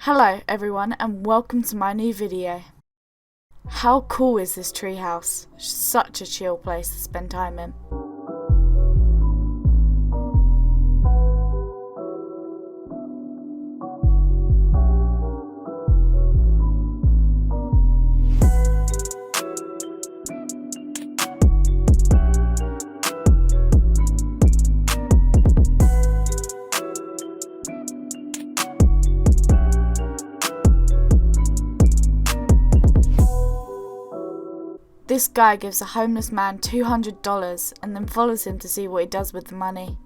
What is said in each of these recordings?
Hello everyone and welcome to my new video. How cool is this treehouse? Such a chill place to spend time in. This guy gives a homeless man $200 and then follows him to see what he does with the money.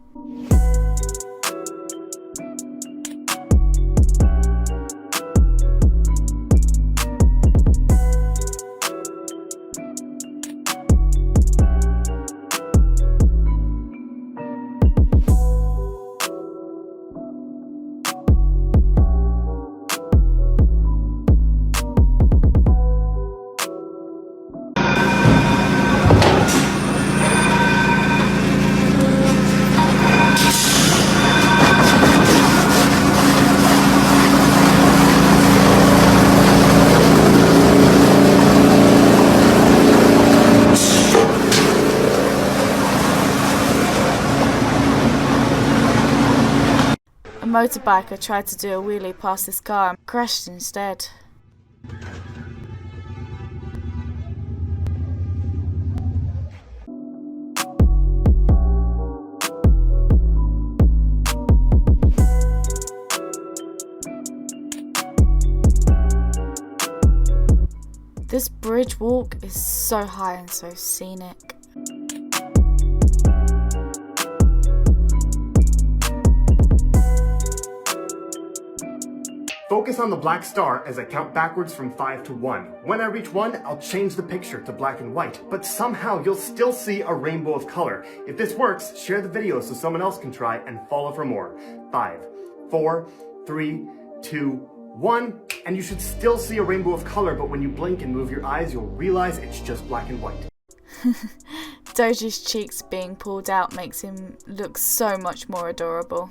A motorbiker tried to do a wheelie past this car and crashed instead. This bridge walk is so high and so scenic. Focus on the black star as I count backwards from 5 to 1. When I reach 1, I'll change the picture to black and white, but somehow you'll still see a rainbow of color. If this works, share the video so someone else can try and follow for more. 5, 4, 3, 2, 1, and you should still see a rainbow of color, but when you blink and move your eyes, you'll realize it's just black and white. Doji's cheeks being pulled out makes him look so much more adorable.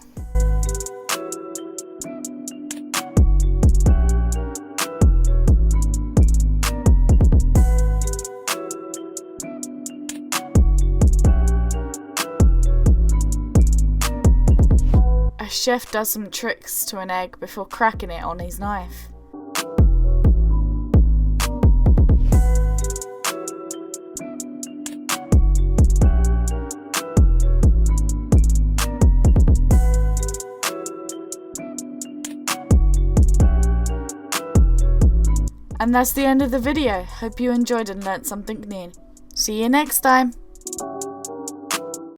A chef does some tricks to an egg before cracking it on his knife. And that's the end of the video. Hope you enjoyed and learnt something new. See you next time!